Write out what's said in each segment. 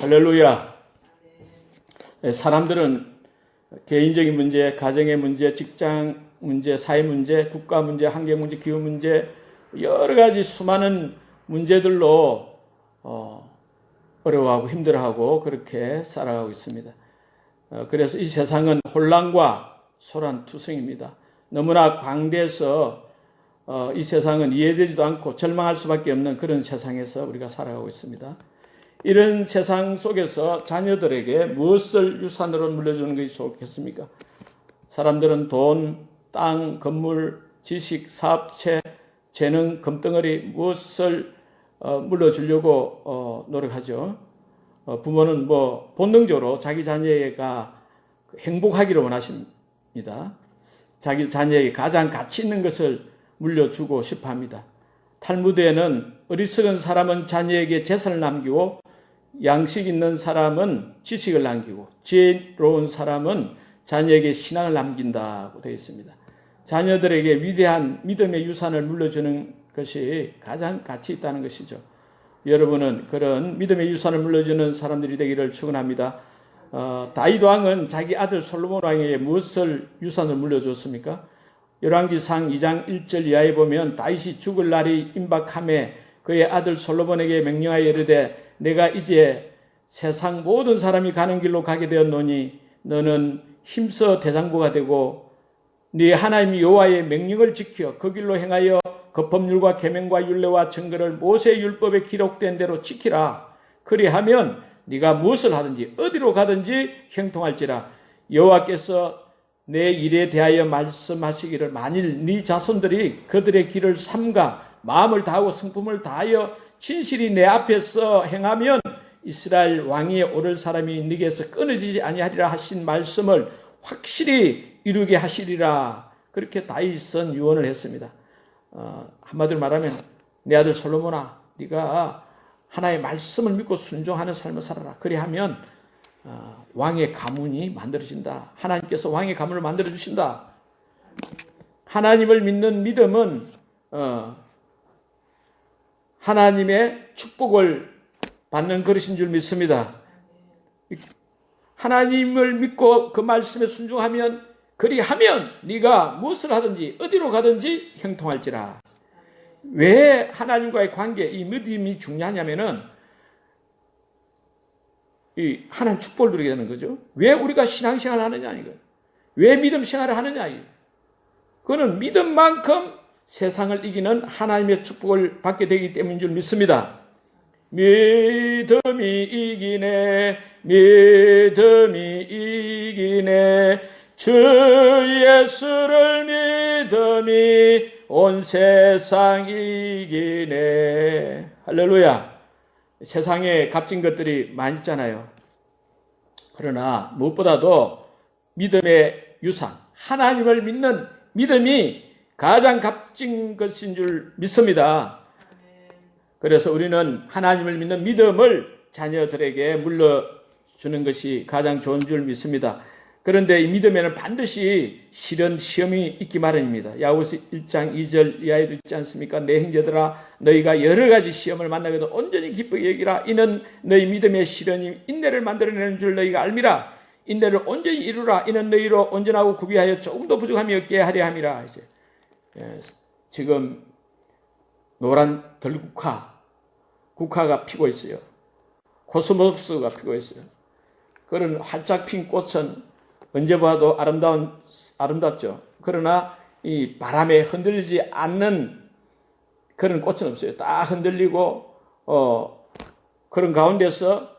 할렐루야. 사람들은 개인적인 문제, 가정의 문제, 직장 문제, 사회 문제, 국가 문제, 환경 문제, 기후 문제, 여러 가지 수많은 문제들로 어려워하고 힘들어하고 그렇게 살아가고 있습니다. 그래서 이 세상은 혼란과 소란투성입니다. 너무나 광대해서 이 세상은 이해되지도 않고 절망할 수밖에 없는 그런 세상에서 우리가 살아가고 있습니다. 이런 세상 속에서 자녀들에게 무엇을 유산으로 물려주는 것이 좋겠습니까? 사람들은 돈, 땅, 건물, 지식, 사업체, 재능, 금덩어리 무엇을 물려주려고 노력하죠. 부모는 본능적으로 자기 자녀가 행복하기를 원하십니다. 자기 자녀에게 가장 가치 있는 것을 물려주고 싶어 합니다. 탈무드에는 어리석은 사람은 자녀에게 재산을 남기고 양식 있는 사람은 지식을 남기고 지혜로운 사람은 자녀에게 신앙을 남긴다고 되어 있습니다. 자녀들에게 위대한 믿음의 유산을 물려주는 것이 가장 가치 있다는 것이죠. 여러분은 그런 믿음의 유산을 물려주는 사람들이 되기를 축원합니다. 다윗 왕은 자기 아들 솔로몬 왕에게 무엇을 유산을 물려줬습니까? 열왕기상 2장 1절 이하에 보면 다윗이 죽을 날이 임박함에 그의 아들 솔로몬에게 명령하여 이르되 내가 이제 세상 모든 사람이 가는 길로 가게 되었노니 너는 힘써 대장부가 되고 네 하나님 여호와의 명령을 지켜 그 길로 행하여 그 법률과 계명과 율례와 증거를 모세의 율법에 기록된 대로 지키라. 그리하면 네가 무엇을 하든지 어디로 가든지 형통할지라. 여호와께서 내 일에 대하여 말씀하시기를 만일 네 자손들이 그들의 길을 삼가 마음을 다하고 성품을 다하여 진실이 내 앞에서 행하면 이스라엘 왕위에 오를 사람이 네게서 끊어지지 아니하리라 하신 말씀을 확실히 이루게 하시리라. 그렇게 다윗은 유언을 했습니다. 한마디로 말하면 내 아들 솔로몬아, 네가 하나의 말씀을 믿고 순종하는 삶을 살아라. 그리하면 왕의 가문이 만들어진다. 하나님께서 왕의 가문을 만들어 주신다. 하나님을 믿는 믿음은 하나님의 축복을 받는 그릇인 줄 믿습니다. 하나님을 믿고 그 말씀에 순종하면 그리하면 네가 무엇을 하든지 어디로 가든지 형통할지라. 왜 하나님과의 관계, 이 믿음이 중요하냐면은 이 하나님 축복을 누리게 되는 거죠. 왜 우리가 신앙생활을 하느냐 이거. 왜 믿음 생활을 하느냐 이거. 그거는 믿음만큼 세상을 이기는 하나님의 축복을 받게 되기 때문인 줄 믿습니다. 믿음이 이기네, 믿음이 이기네, 주 예수를 믿음이 온 세상 이기네. 할렐루야. 세상에 값진 것들이 많이 있잖아요. 그러나 무엇보다도 믿음의 유산, 하나님을 믿는 믿음이 가장 값진 것인 줄 믿습니다. 그래서 우리는 하나님을 믿는 믿음을 자녀들에게 물려주는 것이 가장 좋은 줄 믿습니다. 그런데 이 믿음에는 반드시 실은 시험이 있기 마련입니다. 야고보서 1장 2절 이하에도 있지 않습니까? 내 형제들아 너희가 여러 가지 시험을 만나게도 온전히 기쁘게 여기라. 이는 너희 믿음의 실현이 인내를 만들어내는 줄 너희가 알미라. 인내를 온전히 이루라. 이는 너희로 온전하고 구비하여 조금도 부족함이 없게 하려 함이라. 지금 노란 국화가 피고 있어요. 코스모스가 피고 있어요. 그런 활짝 핀 꽃은 언제 봐도 아름답죠. 그러나 이 바람에 흔들리지 않는 그런 꽃은 없어요. 딱 흔들리고 그런 가운데서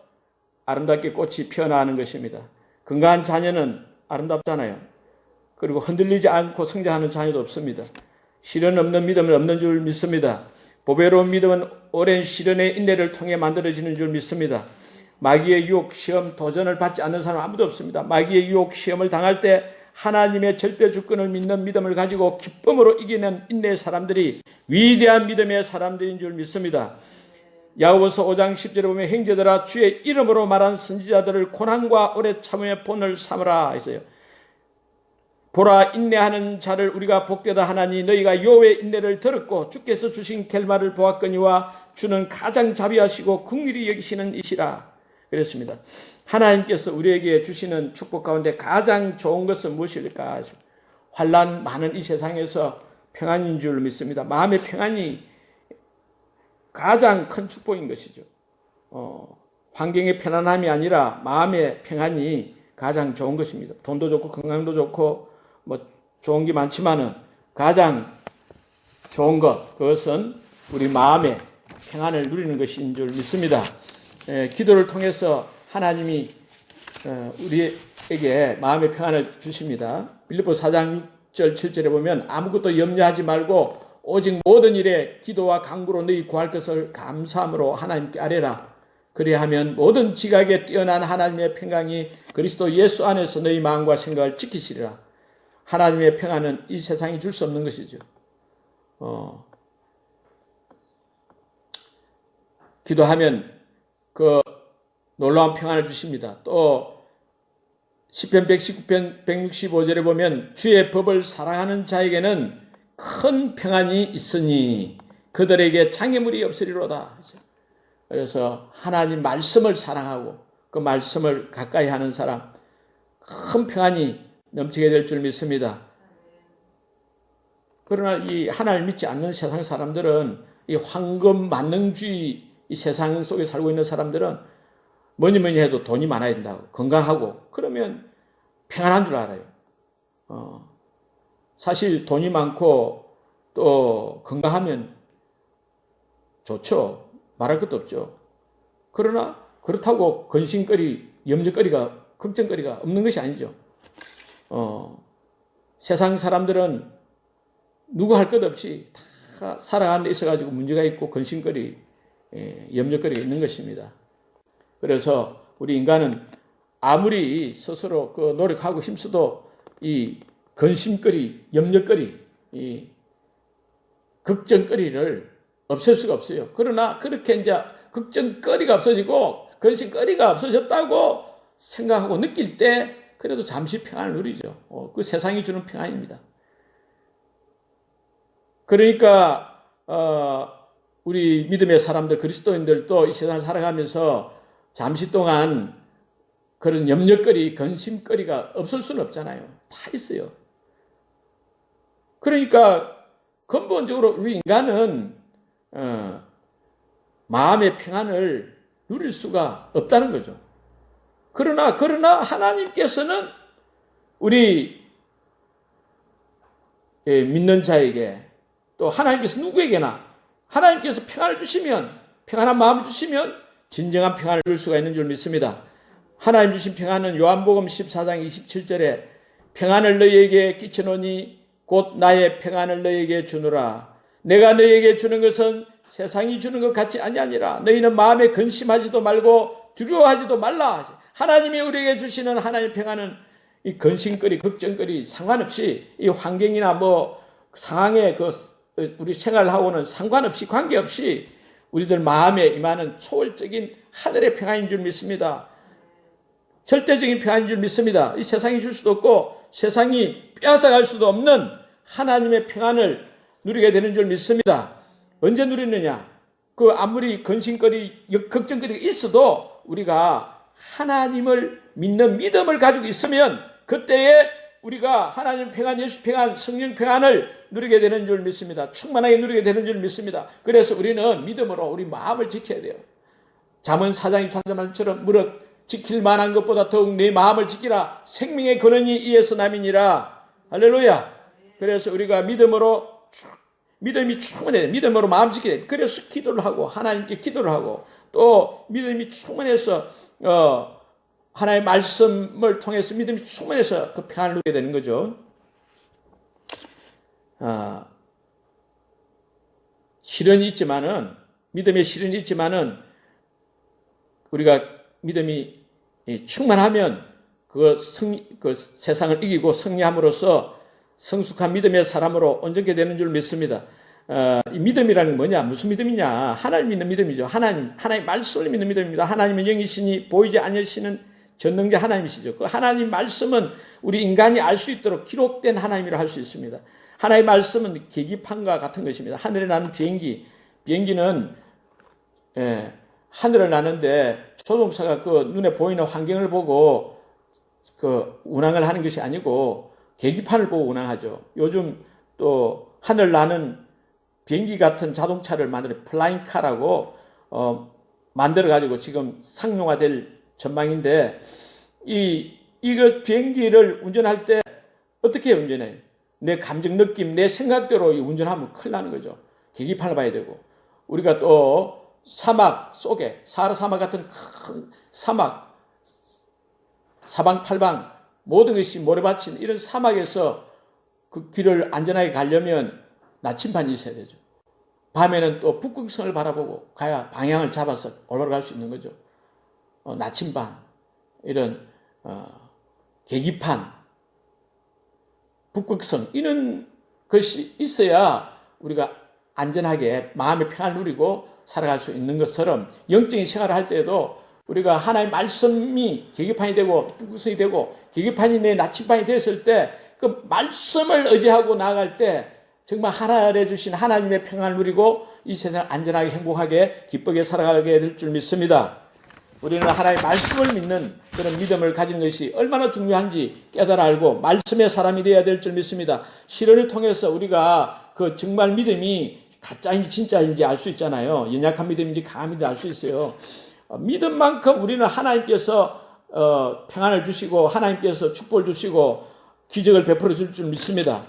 아름답게 꽃이 피어나는 것입니다. 건강한 자녀는 아름답잖아요. 그리고 흔들리지 않고 성장하는 자녀도 없습니다. 시련 없는 믿음은 없는 줄 믿습니다. 보배로운 믿음은 오랜 시련의 인내를 통해 만들어지는 줄 믿습니다. 마귀의 유혹, 시험, 도전을 받지 않는 사람 아무도 없습니다. 마귀의 유혹, 시험을 당할 때 하나님의 절대 주권을 믿는 믿음을 가지고 기쁨으로 이기는 인내의 사람들이 위대한 믿음의 사람들인 줄 믿습니다. 야고보서 5장 10절에 보면 형제들아 주의 이름으로 말한 선지자들을 고난과 오래 참음의 본을 삼으라 했어요. 보라 인내하는 자를 우리가 복되다 하나니 너희가 여호와의 인내를 들었고 주께서 주신 결말을 보았거니와 주는 가장 자비하시고 긍휼히 여기시는 이시라. 그랬습니다. 하나님께서 우리에게 주시는 축복 가운데 가장 좋은 것은 무엇일까? 환난 많은 이 세상에서 평안인 줄 믿습니다. 마음의 평안이 가장 큰 축복인 것이죠. 환경의 편안함이 아니라 마음의 평안이 가장 좋은 것입니다. 돈도 좋고 건강도 좋고 뭐 좋은 게 많지만은 가장 좋은 것, 그것은 우리 마음의 평안을 누리는 것인 줄 믿습니다. 기도를 통해서 하나님이 우리에게 마음의 평안을 주십니다. 빌립보 4장 6절 7절에 보면 아무것도 염려하지 말고 오직 모든 일에 기도와 간구로 너희 구할 것을 감사함으로 하나님께 아뢰라. 그리하면 모든 지각에 뛰어난 하나님의 평강이 그리스도 예수 안에서 너희 마음과 생각을 지키시리라. 하나님의 평안은 이 세상이 줄 수 없는 것이죠. 기도하면 그 놀라운 평안을 주십니다. 또 시편 119편 165절에 보면 주의 법을 사랑하는 자에게는 큰 평안이 있으니 그들에게 장애물이 없으리로다. 그래서 하나님 말씀을 사랑하고 그 말씀을 가까이 하는 사람, 큰 평안이 넘치게 될 줄 믿습니다. 그러나 이 하나님을 믿지 않는 세상 사람들은 이 황금 만능주의 이 세상 속에 살고 있는 사람들은 뭐니 해도 돈이 많아야 된다고, 건강하고 그러면 평안한 줄 알아요. 사실 돈이 많고 또 건강하면 좋죠. 말할 것도 없죠. 그러나 그렇다고 근심거리, 염려거리가, 걱정거리가 없는 것이 아니죠. 세상 사람들은 누구 할 것 없이 다 살아가는 데 있어가지고 문제가 있고 근심거리, 염려거리가 있는 것입니다. 그래서 우리 인간은 아무리 스스로 그 노력하고 힘써도 이 근심거리, 염려거리, 이 걱정거리를 없앨 수가 없어요. 그러나 그렇게 이제 걱정거리가 없어지고 근심거리가 없어졌다고 생각하고 느낄 때 그래도 잠시 평안을 누리죠. 그 세상이 주는 평안입니다. 그러니까 우리 믿음의 사람들, 그리스도인들도 이 세상을 살아가면서 잠시 동안 그런 염려거리, 근심거리가 없을 수는 없잖아요. 다 있어요. 그러니까 근본적으로 우리 인간은 마음의 평안을 누릴 수가 없다는 거죠. 그러나 하나님께서는 우리 믿는 자에게 또 하나님께서 누구에게나 하나님께서 평안을 주시면, 평안한 마음을 주시면 진정한 평안을 줄 수가 있는 줄 믿습니다. 하나님 주신 평안은 요한복음 14장 27절에 평안을 너희에게 끼치노니 곧 나의 평안을 너희에게 주노라. 내가 너희에게 주는 것은 세상이 주는 것 같이 아니하니라. 너희는 마음에 근심하지도 말고 두려워하지도 말라. 하나님이 우리에게 주시는 하나님의 평안은 이 근심거리, 걱정거리 상관없이 이 환경이나 뭐 상황에 그 우리 생활하고는 상관없이, 관계없이 우리들 마음에 임하는 초월적인 하늘의 평안인 줄 믿습니다. 절대적인 평안인 줄 믿습니다. 이 세상이 줄 수도 없고 세상이 빼앗아갈 수도 없는 하나님의 평안을 누리게 되는 줄 믿습니다. 언제 누리느냐? 그 아무리 근심거리, 걱정거리가 있어도 우리가 하나님을 믿는 믿음을 가지고 있으면 그때에 우리가 하나님 평안, 예수 평안, 성령 평안을 누리게 되는 줄 믿습니다. 충만하게 누리게 되는 줄 믿습니다. 그래서 우리는 믿음으로 우리 마음을 지켜야 돼요. 잠언 4장 23절 말처럼 무릇 지킬 만한 것보다 더욱 내 마음을 지키라. 생명의 근원이 이에서 남이니라. 할렐루야. 그래서 우리가 믿음이 충만해요. 믿음으로 마음 지켜야 돼요. 그래서 기도를 하고 하나님께 기도를 하고 또 믿음이 충만해서 하나님의 말씀을 통해서 믿음이 충만해서 그 평안을 누리게 되는 거죠. 시련이 있지만은, 믿음의 시련이 있지만은 우리가 믿음이 충만하면 그 세상을 이기고 승리함으로써 성숙한 믿음의 사람으로 온전케 되는 줄 믿습니다. 이 믿음이라는 게 뭐냐? 무슨 믿음이냐? 하나님 믿는 믿음이죠. 하나님 말씀을 믿는 믿음입니다. 하나님은 영이시니 보이지 않으시는 전능자 하나님이시죠. 그 하나님 말씀은 우리 인간이 알 수 있도록 기록된 하나님이라 할 수 있습니다. 하나님의 말씀은 계기판과 같은 것입니다. 하늘에 나는 비행기는 하늘을 나는데 조종사가 그 눈에 보이는 환경을 보고 그 운항을 하는 것이 아니고 계기판을 보고 운항하죠. 요즘 또 하늘 나는 비행기 같은 자동차를 만들어 플라잉카라고 만들어 가지고 지금 상용화될 전망인데 이거 비행기를 운전할 때 어떻게 운전해요? 내 감정 느낌, 내 생각대로 운전하면 큰일 나는 거죠. 계기판을 봐야 되고 우리가 또 사막 속에 사하라 사막 같은 큰 사막 사방팔방 모든 것이 모래밭인 이런 사막에서 그 길을 안전하게 가려면 나침반이 있어야 되죠. 밤에는 또 북극성을 바라보고 가야 방향을 잡아서 올라갈 수 있는 거죠. 나침반, 이런 계기판, 북극성 이런 것이 있어야 우리가 안전하게 마음의 평안을 누리고 살아갈 수 있는 것처럼 영적인 생활을 할 때에도 우리가 하나의 말씀이 계기판이 되고 북극성이 되고 계기판이 내 나침반이 됐을 때 그 말씀을 의지하고 나아갈 때 정말 하나님의 주신 하나님의 평안을 누리고 이 세상을 안전하게 행복하게 기쁘게 살아가게 될 줄 믿습니다. 우리는 하나님의 말씀을 믿는 그런 믿음을 가지는 것이 얼마나 중요한지 깨달아 알고 말씀의 사람이 되어야 될 줄 믿습니다. 실현을 통해서 우리가 그 정말 믿음이 가짜인지 진짜인지 알 수 있잖아요. 연약한 믿음인지 강한 믿음인지 알 수 있어요. 믿음만큼 우리는 하나님께서 평안을 주시고 하나님께서 축복을 주시고 기적을 베풀어 줄 줄 믿습니다.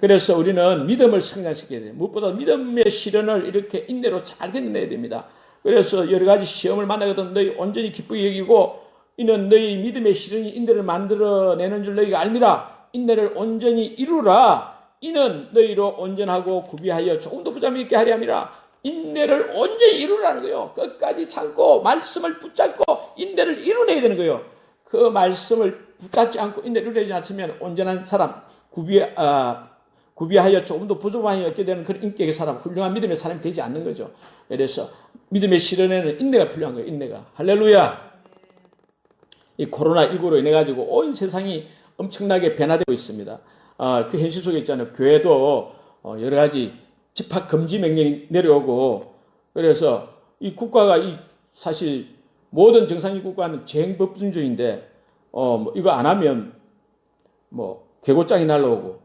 그래서 우리는 믿음을 성장시켜야 돼요. 무엇보다 믿음의 실현을 이렇게 인내로 잘 견뎌내야 됩니다. 그래서 여러 가지 시험을 만나거든 너희 온전히 기쁘게 여기고 이는 너희 믿음의 실현이 인내를 만들어내는 줄 너희가 알미라. 인내를 온전히 이루라. 이는 너희로 온전하고 구비하여 조금도 부담 있게 하려 함이라. 인내를 온전히 이루라는 거예요. 끝까지 참고 말씀을 붙잡고 인내를 이루내야 되는 거예요. 그 말씀을 붙잡지 않고 인내를 이루지 않으면 온전한 사람 구비하여 조금도 부족함이 없게 되는 그런 인격의 사람, 훌륭한 믿음의 사람이 되지 않는 거죠. 그래서 믿음의 실현에는 인내가 필요한 거예요. 인내가. 할렐루야. 이 코로나19로 인해 가지고 온 세상이 엄청나게 변화되고 있습니다. 그 현실 속에 있잖아요. 교회도 여러 가지 집합 금지 명령이 내려오고 그래서 이 국가가 사실 모든 정상인 국가는 재행법준주의인데 이거 안 하면 개고장이 날라오고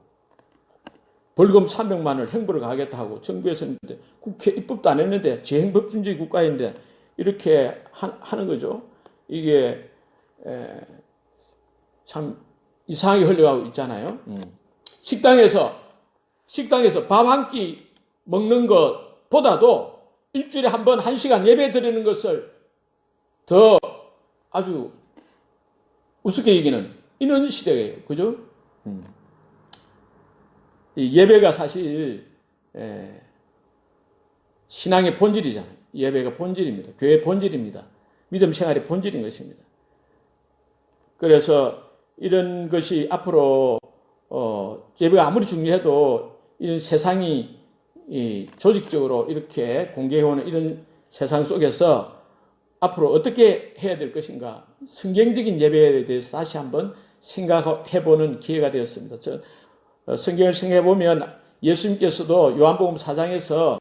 벌금 300만 원을 행부를 가겠다 하고 정부에서 했는데 국회 입법도 안 했는데 재행법준주의 국가인데 이렇게 하는 거죠. 이게 참 이상하게 흘러가고 있잖아요. 식당에서 밥 한 끼 먹는 것보다도 일주일에 한 번 1시간 예배 드리는 것을 더 아주 우습게 여기는 이런 시대예요. 그죠? 이 예배가 사실 신앙의 본질이잖아요. 예배가 본질입니다. 교회의 본질입니다. 믿음 생활의 본질인 것입니다. 그래서 이런 것이 앞으로 예배가 아무리 중요해도 이런 세상이 조직적으로 이렇게 공개해오는 이런 세상 속에서 앞으로 어떻게 해야 될 것인가 성경적인 예배에 대해서 다시 한번 생각해보는 기회가 되었습니다. 성경을 생각해보면 예수님께서도 요한복음 4장에서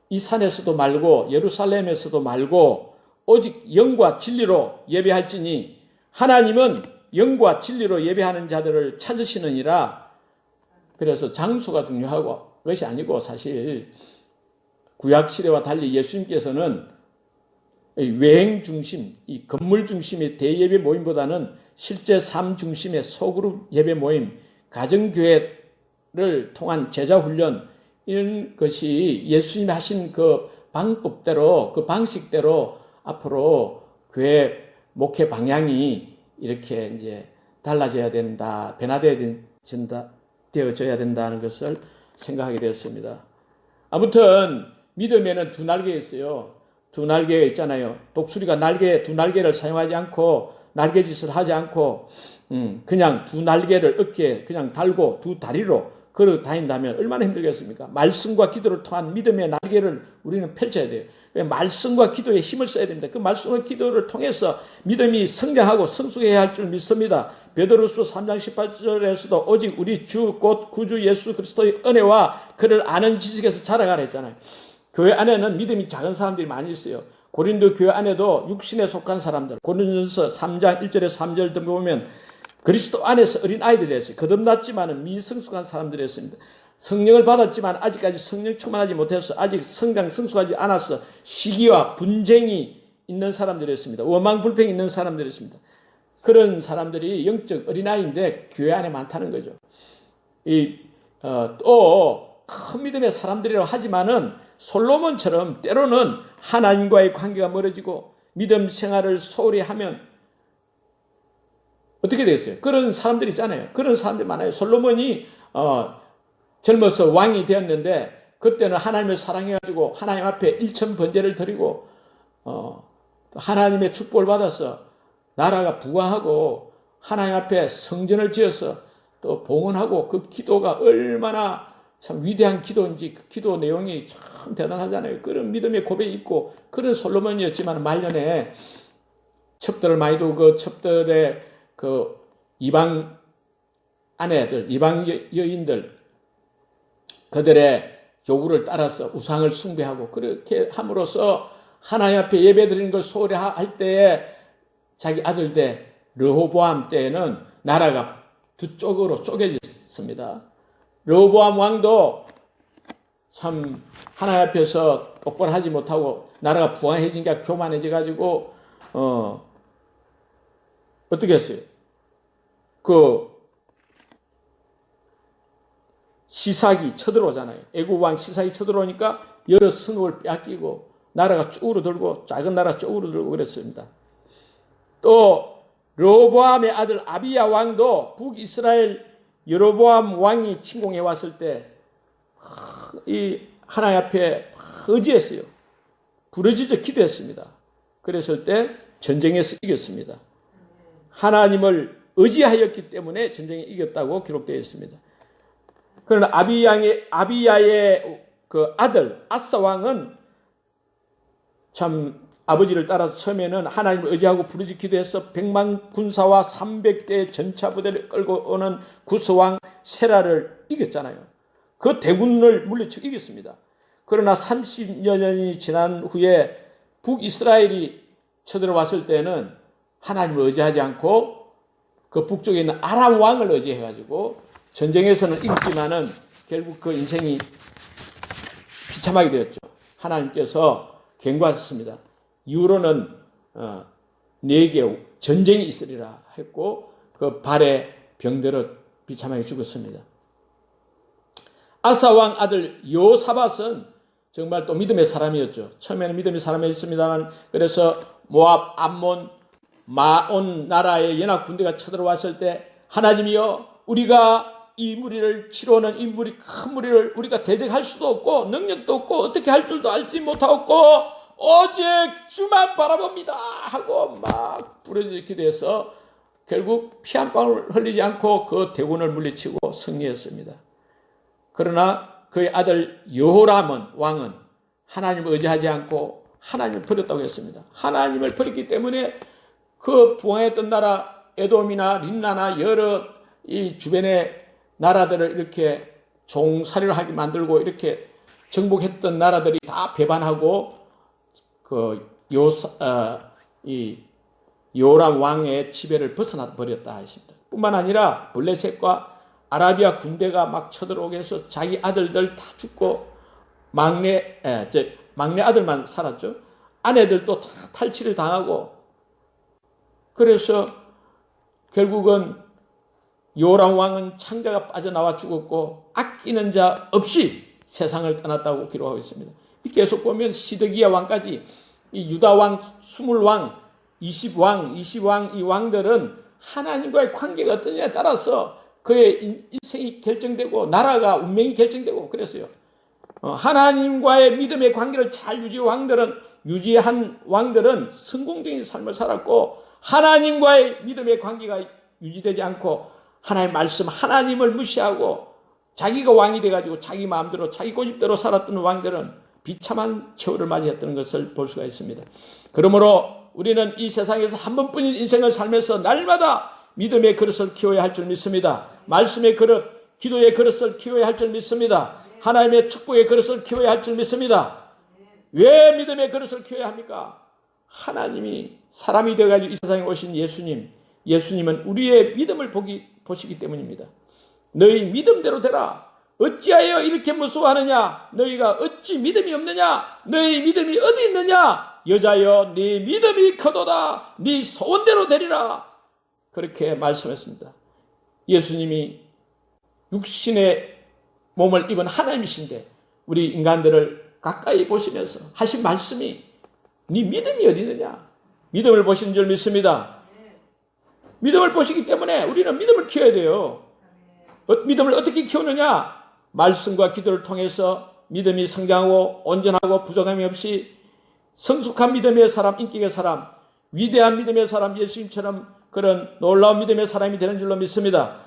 이 산에서도 말고 예루살렘에서도 말고 오직 영과 진리로 예배할지니 하나님은 영과 진리로 예배하는 자들을 찾으시느니라. 그래서 장소가 중요하고 그것이 아니고 사실 구약 시대와 달리 예수님께서는 외행 중심, 이 건물 중심의 대예배 모임보다는 실제 삶 중심의 소그룹 예배 모임, 가정교회를 통한 제자훈련 이런 것이 예수님이 하신 그 방법대로 그 방식대로 앞으로 교회 목회 방향이 이렇게 이제 달라져야 된다, 되어져야 된다는 것을 생각하게 되었습니다. 아무튼 믿음에는 두 날개 있어요. 두 날개가 있잖아요. 독수리가 두 날개를 사용하지 않고 날개짓을 하지 않고 그냥 두 날개를 어깨에 그냥 달고 두 다리로 걸어 다닌다면 얼마나 힘들겠습니까? 말씀과 기도를 통한 믿음의 날개를 우리는 펼쳐야 돼요. 말씀과 기도에 힘을 써야 됩니다. 그 말씀과 기도를 통해서 믿음이 성장하고 성숙해야 할 줄 믿습니다. 베드로서 3장 18절에서도 오직 우리 주 곧 구주 예수 그리스도의 은혜와 그를 아는 지식에서 자라가라 했잖아요. 교회 안에는 믿음이 작은 사람들이 많이 있어요. 고린도 교회 안에도 육신에 속한 사람들, 고린도전서 3장 1절에서 3절 등 보면 그리스도 안에서 어린 아이들이었어요. 거듭났지만은 미성숙한 사람들이었습니다. 성령을 받았지만 아직까지 성령 충만하지 못해서 아직 성숙하지 않아서 시기와 분쟁이 있는 사람들이었습니다. 원망 불평이 있는 사람들이었습니다. 그런 사람들이 영적 어린아이인데 교회 안에 많다는 거죠. 또 큰 믿음의 사람들이라고 하지만은 솔로몬처럼 때로는 하나님과의 관계가 멀어지고 믿음 생활을 소홀히 하면 어떻게 됐어요? 그런 사람들이 있잖아요. 그런 사람들이 많아요. 솔로몬이 젊어서 왕이 되었는데 그때는 하나님을 사랑해가지고 하나님 앞에 일천 번제를 드리고 하나님의 축복을 받아서 나라가 부강하고 하나님 앞에 성전을 지어서 또 봉헌하고 그 기도가 얼마나 참 위대한 기도인지 그 기도 내용이 참 대단하잖아요. 그런 믿음의 고백이 있고 그런 솔로몬이었지만 말년에 첩들을 많이 두고 그 첩들의 그 이방 아내들, 이방 여인들 그들의 요구를 따라서 우상을 숭배하고 그렇게 함으로써 하나님 앞에 예배드리는 걸 소홀히 할 때에 자기 아들 때 르호보암 때에는 나라가 두 쪽으로 쪼개졌습니다. 르호보암 왕도 참 하나님 앞에서 똑바로 하지 못하고 나라가 부강해진 게 교만해져 가지고 어떻게 했어요? 그 시삭이 쳐들어오잖아요. 애굽 왕 시삭이 쳐들어오니까 여러 성읍을 빼앗기고 나라가 쭈그러들고 작은 나라 쭈그러들고 그랬습니다. 또 르호보암의 아들 아비야 왕도 북이스라엘 여로보암 왕이 침공해 왔을 때 이 하나님 앞에 의지했어요. 부르짖어 기도했습니다. 그랬을 때 전쟁에서 이겼습니다. 하나님을 의지하였기 때문에 전쟁에 이겼다고 기록되어 있습니다. 그러나 아비야의 그 아들 아사 왕은 참 아버지를 따라서 처음에는 하나님을 의지하고 부르짖 기도해서 100만 군사와 300대의 전차 부대를 끌고 오는 구스왕 세라를 이겼잖아요. 그 대군을 물리치고 이겼습니다. 그러나 30여 년이 지난 후에 북이스라엘이 쳐들어왔을 때는 하나님을 의지하지 않고 그 북쪽에 있는 아람 왕을 의지해가지고 전쟁에서는 이겼지만은 결국 그 인생이 비참하게 되었죠. 하나님께서 경고하셨습니다. 이후로는 네게 전쟁이 있으리라 했고 그 발에 병들어 비참하게 죽었습니다. 아사 왕 아들 요사밧은 정말 또 믿음의 사람이었죠. 처음에는 믿음의 사람이었습니다만 그래서 모압, 암몬, 마온 나라의 연합 군대가 쳐들어왔을 때 하나님이여 우리가 이 무리를 치러오는 이 무리 큰 무리를 우리가 대적할 수도 없고 능력도 없고 어떻게 할 줄도 알지 못하고 오직 주만 바라봅니다 하고 막 부르짖어 기도해서 결국 피 한 방울 흘리지 않고 그 대군을 물리치고 승리했습니다. 그러나 그의 아들 여호람 왕은 하나님을 의지하지 않고 하나님을 버렸다고 했습니다. 하나님을 버렸기 때문에 그 부강했던 나라 에돔이나 림나나 여러 이 주변의 나라들을 이렇게 종살이를 하게 만들고 이렇게 정복했던 나라들이 다 배반하고 이 요람 왕의 지배를 벗어나 버렸다 하십니다. 뿐만 아니라 블레셋과 아라비아 군대가 막 쳐들어오게 해서 자기 아들들 다 죽고 막내 아들만 살았죠. 아내들도 다 탈취를 당하고 그래서 결국은 요람 왕은 창자가 빠져나와 죽었고 아끼는 자 없이 세상을 떠났다고 기록하고 있습니다. 계속 보면 시드기야 왕까지 이 유다 왕 20왕, 20왕 이 왕들은 하나님과의 관계가 어떠냐에 따라서 그의 인생이 결정되고 나라가 운명이 결정되고 그랬어요. 하나님과의 믿음의 관계를 잘 유지한 왕들은 성공적인 삶을 살았고 하나님과의 믿음의 관계가 유지되지 않고 하나님의 말씀 하나님을 무시하고 자기가 왕이 돼가지고 자기 마음대로 자기 고집대로 살았던 왕들은 비참한 최후를 맞이했던 것을 볼 수가 있습니다. 그러므로 우리는 이 세상에서 한 번뿐인 인생을 살면서 날마다 믿음의 그릇을 키워야 할 줄 믿습니다. 말씀의 그릇, 기도의 그릇을 키워야 할 줄 믿습니다. 하나님의 축복의 그릇을 키워야 할 줄 믿습니다. 왜 믿음의 그릇을 키워야 합니까? 하나님이 사람이 되어가지고 이 세상에 오신 예수님은 우리의 믿음을 보시기 때문입니다. 너희 믿음대로 되라. 어찌하여 이렇게 무서워하느냐? 너희가 어찌 믿음이 없느냐? 너희 믿음이 어디 있느냐? 여자여, 네 믿음이 크도다. 네 소원대로 되리라. 그렇게 말씀했습니다. 예수님이 육신의 몸을 입은 하나님이신데 우리 인간들을 가까이 보시면서 하신 말씀이 네 믿음이 어디 있느냐? 믿음을 보시는 줄 믿습니다. 믿음을 보시기 때문에 우리는 믿음을 키워야 돼요. 믿음을 어떻게 키우느냐? 말씀과 기도를 통해서 믿음이 성장하고 온전하고 부족함이 없이 성숙한 믿음의 사람, 인격의 사람, 위대한 믿음의 사람, 예수님처럼 그런 놀라운 믿음의 사람이 되는 줄로 믿습니다.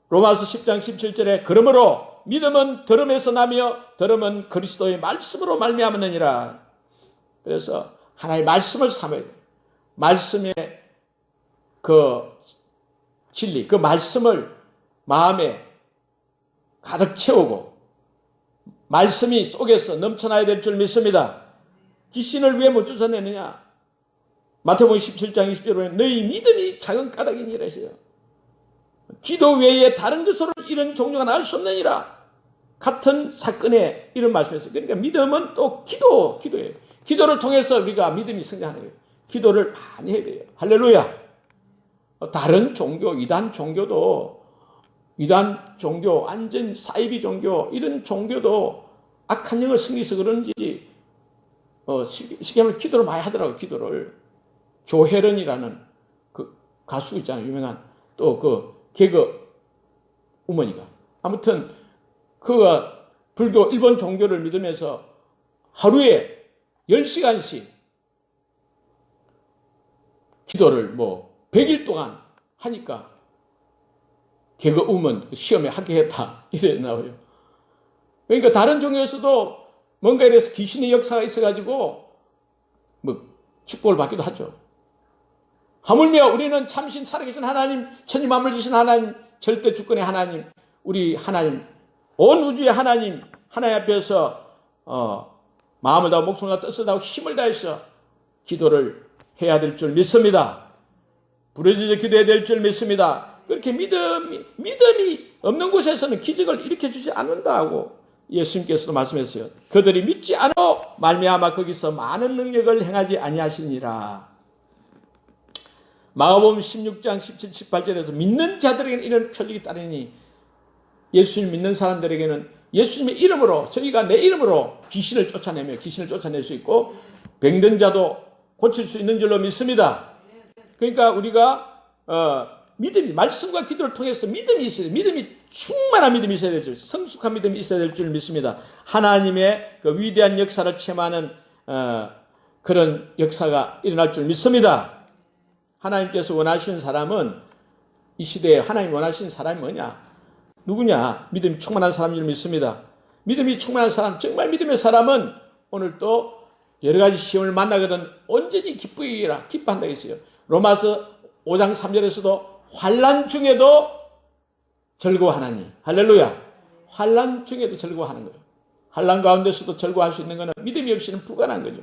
로마서 10장 17절에 그러므로 믿음은 들음에서 나며 들음은 그리스도의 말씀으로 말미암느니라. 그래서 하나의 말씀을 삼아야 돼요. 말씀의 그 진리, 그 말씀을 마음에 가득 채우고 말씀이 속에서 넘쳐나야 될 줄 믿습니다. 귀신을 왜 못 쫓아내느냐? 마태복음 17장 20절에 보면 너희 믿음이 작은 까닭이니라 했어요. 기도 외에 다른 것으로 이런 종류가 나올 수 없느니라. 같은 사건에 이런 말씀했어요. 그러니까 믿음은 또 기도예요. 기도를 통해서 우리가 믿음이 성장하는 거예요. 기도를 많이 해야 돼요. 할렐루야. 다른 종교, 이단 종교, 완전 사이비 종교, 이런 종교도 악한 영을 섬기서 그런지, 쉽게 하면 기도를 많이 하더라고요, 기도를. 조혜련이라는 그 가수 있잖아요, 유명한. 또 그 개그 어머니가. 아무튼, 그가 불교, 일본 종교를 믿으면서 하루에 10시간씩 기도를 100일 동안 하니까 개그우먼 시험에 합격했다 이래 나와요. 그러니까 다른 종교에서도 뭔가 이래서 귀신의 역사가 있어가지고 축복을 받기도 하죠. 하물며 우리는 참신 살아계신 하나님, 천지만물 지신 하나님, 절대 주권의 하나님, 우리 하나님, 온 우주의 하나님 앞에서 마음을 다하고 목숨을 다하고 뜻을 다하고 힘을 다해서 기도를 해야 될 줄 믿습니다. 부르짖어 기도해야 될 줄 믿습니다. 그렇게 믿음이 없는 곳에서는 기적을 일으켜주지 않는다고 예수님께서도 말씀했어요. 그들이 믿지 않아 말미암아 거기서 많은 능력을 행하지 아니하시니라. 마가복음 16장 17, 18절에서 믿는 자들에게는 이런 표적이 따르니 예수님 믿는 사람들에게는 예수님의 이름으로 저희가 내 이름으로 귀신을 쫓아낼 수 있고 병든 자도 고칠 수 있는 줄로 믿습니다. 그러니까 우리가 믿음이 말씀과 기도를 통해서 믿음이 있어야 돼요. 충만한 믿음이 있어야 되죠. 성숙한 믿음이 있어야 될 줄 믿습니다. 하나님의 그 위대한 역사를 체험하는 그런 역사가 일어날 줄 믿습니다. 하나님께서 원하시는 사람은 이 시대에 하나님 원하시는 사람이 뭐냐? 누구냐? 믿음이 충만한 사람인 줄 믿습니다. 믿음이 충만한 사람, 정말 믿음의 사람은 오늘 또 여러 가지 시험을 만나거든 온전히 기뻐한다고 했어요. 로마서 5장 3절에서도 환난 중에도 즐거워하나니. 할렐루야. 환난 중에도 즐거워하는 거예요. 환난 가운데서도 즐거워할 수 있는 것은 믿음이 없이는 불가능한 거죠.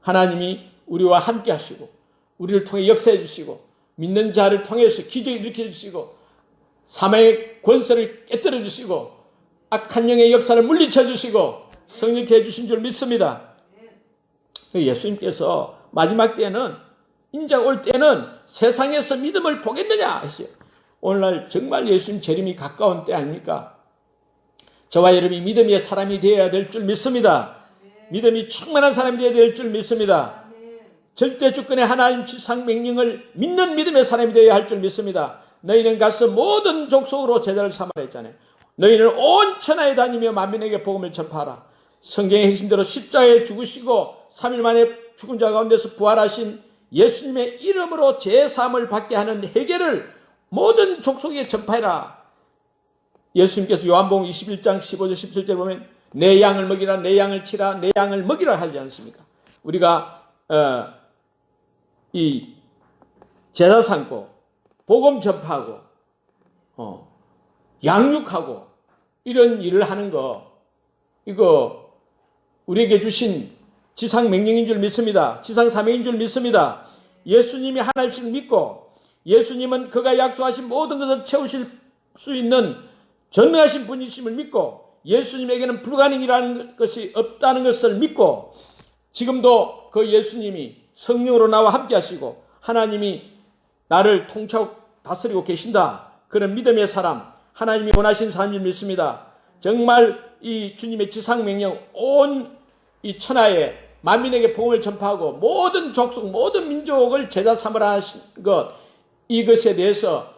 하나님이 우리와 함께 하시고 우리를 통해 역사해 주시고 믿는 자를 통해서 기적을 일으켜 주시고 사망의 권세를 깨뜨려 주시고 악한 영의 역사를 물리쳐 주시고 성령케 해주신 줄 믿습니다. 예수님께서 마지막 때는 인자가 올 때는 세상에서 믿음을 보겠느냐 했어요. 오늘날 정말 예수님 재림이 가까운 때 아닙니까? 저와 여러분이 믿음의 사람이 되어야 될 줄 믿습니다. 믿음이 충만한 사람이 되어야 될 줄 믿습니다. 절대 주권의 하나님 지상 명령을 믿는 믿음의 사람이 되어야 할 줄 믿습니다. 너희는 가서 모든 족속으로 제자를 삼으라 했잖아요. 너희는 온 천하에 다니며 만민에게 복음을 전파하라. 성경의 핵심대로 십자가에 죽으시고 3일 만에 죽은 자 가운데서 부활하신 예수님의 이름으로 제사함을 받게 하는 회개를 모든 족속에 전파해라. 예수님께서 요한복음 21장 15절 17절 보면 내 양을 먹이라, 내 양을 치라, 내 양을 먹이라 하지 않습니까? 우리가 이 제사 삼고 복음 전파하고 양육하고 이런 일을 하는 거 이거 우리에게 주신 지상 명령인 줄 믿습니다. 지상 사명인 줄 믿습니다. 예수님이 하나님을 믿고 예수님은 그가 약속하신 모든 것을 채우실 수 있는 전능하신 분이심을 믿고 예수님에게는 불가능이라는 것이 없다는 것을 믿고 지금도 그 예수님이 성령으로 나와 함께 하시고 하나님이 나를 통치하고 다스리고 계신다. 그런 믿음의 사람, 하나님이 원하시는 사람을 믿습니다. 정말 이 주님의 지상명령 온 이 천하에 만민에게 복음을 전파하고 모든 족속, 모든 민족을 제자 삼으라 하신 것, 이것에 대해서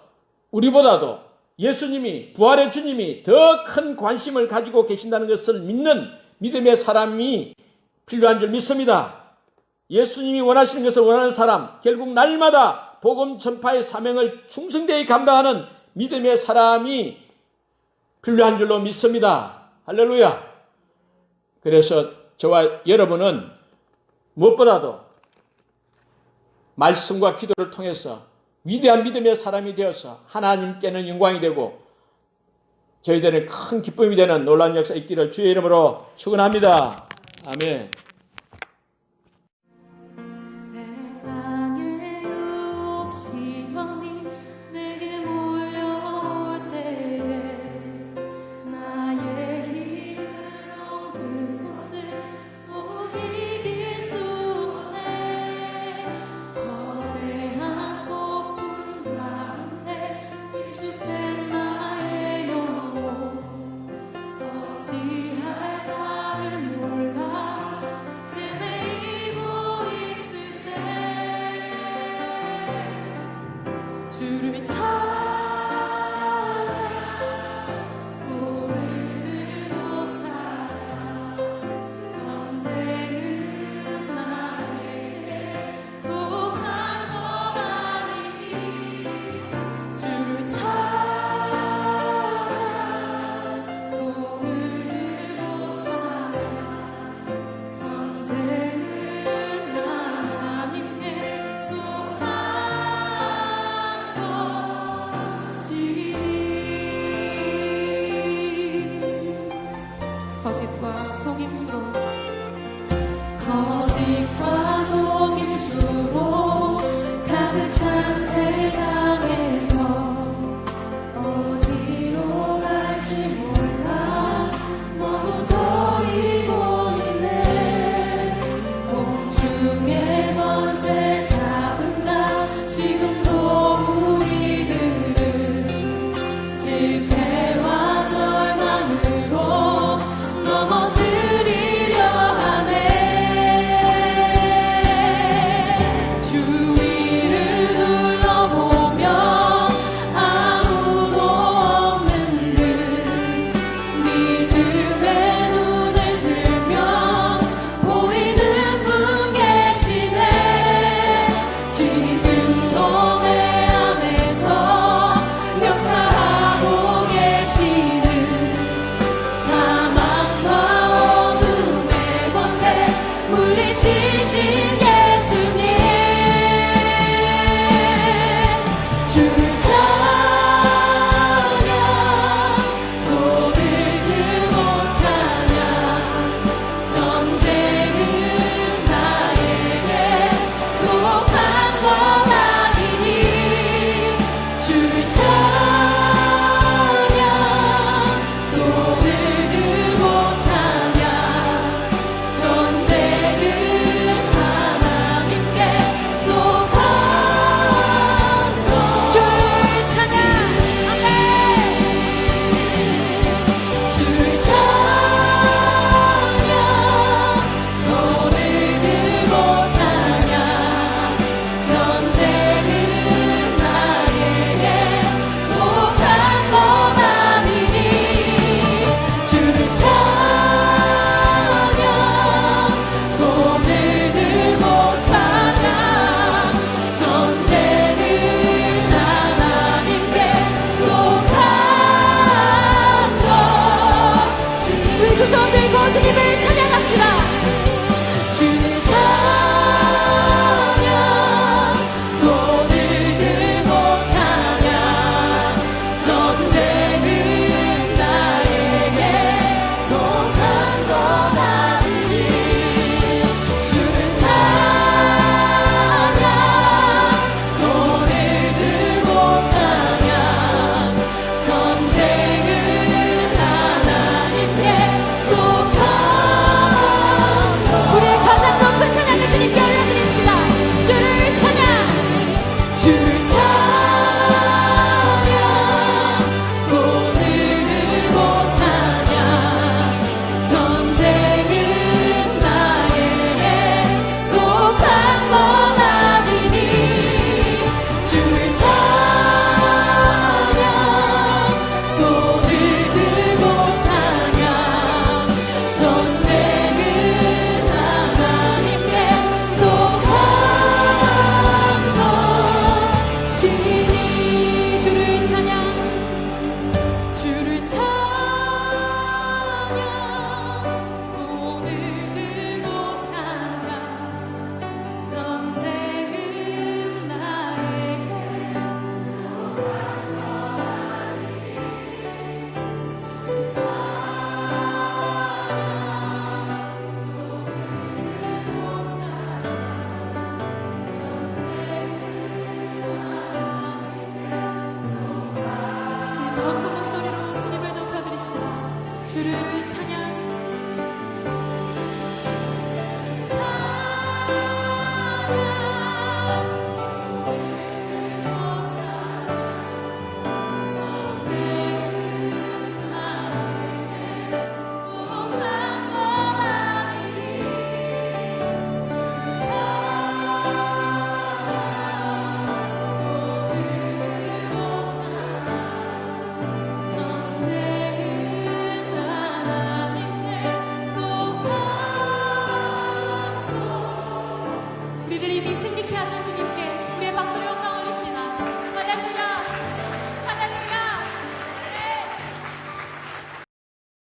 우리보다도 예수님이, 부활의 주님이 더 큰 관심을 가지고 계신다는 것을 믿는 믿음의 사람이 필요한 줄 믿습니다. 예수님이 원하시는 것을 원하는 사람, 결국 날마다 복음 전파의 사명을 충성되이 감당하는 믿음의 사람이 필요한 줄로 믿습니다. 할렐루야. 그래서 저와 여러분은 무엇보다도 말씀과 기도를 통해서 위대한 믿음의 사람이 되어서 하나님께는 영광이 되고 저희들은 큰 기쁨이 되는 놀라운 역사 있기를 주의 이름으로 축원합니다. 아멘.